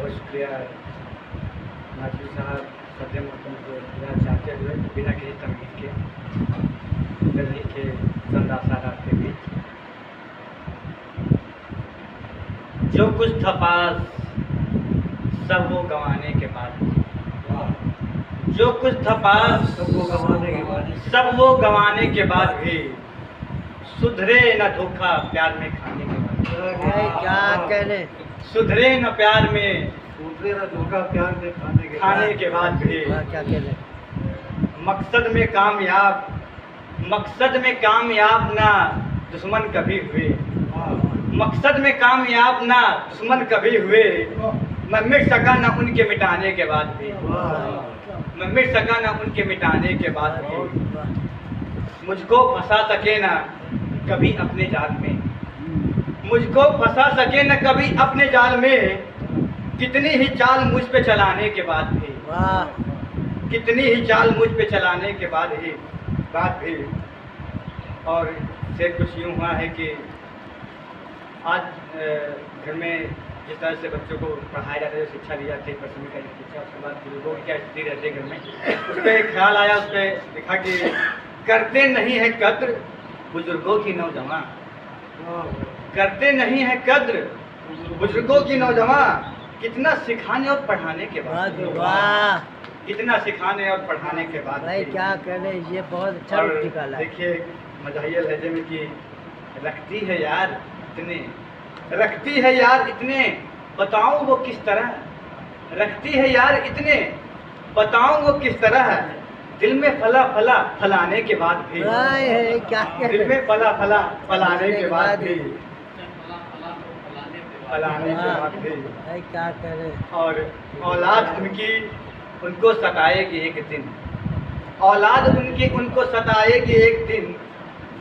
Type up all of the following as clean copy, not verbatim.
बहुत शुक्रिया नाज़िर साहब सदर मोहतरम को याद चाहते हुए बिना किसी तमकीद के गली के चंदा साहब के बीच जो कुछ था पास सब वो गंवाने के बाद, जो कुछ था पास सब वो गंवाने के बाद भी सुधरे न धोखा प्यार में खाने के बाद। क्या कहने, सुधरे न प्यार में सुधरे न धोखा प्यार में खाने के बाद भी। क्या कहने, मकसद में कामयाब ना दुश्मन कभी हुए, मकसद में कामयाब ना दुश्मन कभी हुए। मैं मिट सका ना उनके मिटाने के बाद भी, मैं मिट सका ना उनके मिटाने के बाद भी। मुझको फंसा सके ना कभी अपने जाल में, मुझको फंसा सके न कभी अपने जाल में। कितनी ही चाल मुझ पे चलाने के बाद भी, कितनी ही चाल मुझ पे चलाने के बाद भी। और से कुछ यूँ हुआ है कि आज घर में जिस तरह से बच्चों को पढ़ाया जाता है, शिक्षा दी जाती है, प्राथमिक शिक्षा, उसके बाद बुजुर्गों की क्या स्थिति रहती है घर में, उस पर ख्याल आया, उस पर लिखा कि करते नहीं है कद्र बुजुर्गों की नौजवान, करते नहीं है कद्र बुजुर्गों की नौजवान। कितना सिखाने और पढ़ाने के बाद, कितना सिखाने और पढ़ाने के बाद भाई क्या कहने, ये बहुत अच्छा निकाला। देखिए मजाहिया लहजे में कि रखती है यार इतने, रखती है यार इतने, बताऊं वो किस तरह, रखती है यार इतने, बताऊं वो किस तरह। दिल में फला फला फलाने के बाद भी, क्या दिल में फला फला फलाने के बाद भी, फलाने के बाद भी। क्या करे। और औलाद उनकी उनको सताएगी एक दिन, औलाद उनकी उनको सताएगी एक दिन,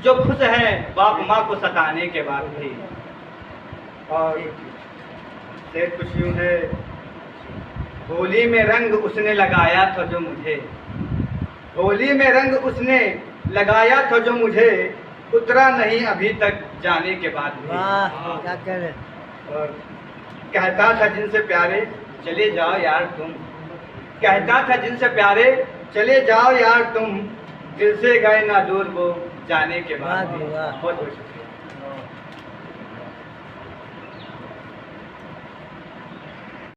जो खुश है बाप माँ को सताने के बाद भी। और शेर कुछ यूँ है, होली में रंग उसने लगाया था जो मुझे, होली में रंग उसने लगाया था जो मुझे, उतरा नहीं अभी तक जाने के बाद भी। क्या करे। और कहता था जिनसे प्यारे चले जाओ यार तुम, कहता था जिनसे प्यारे चले जाओ यार तुम, दिल से गए ना दूर वो जाने के बाद। बहुत बहुत शुक्रिया।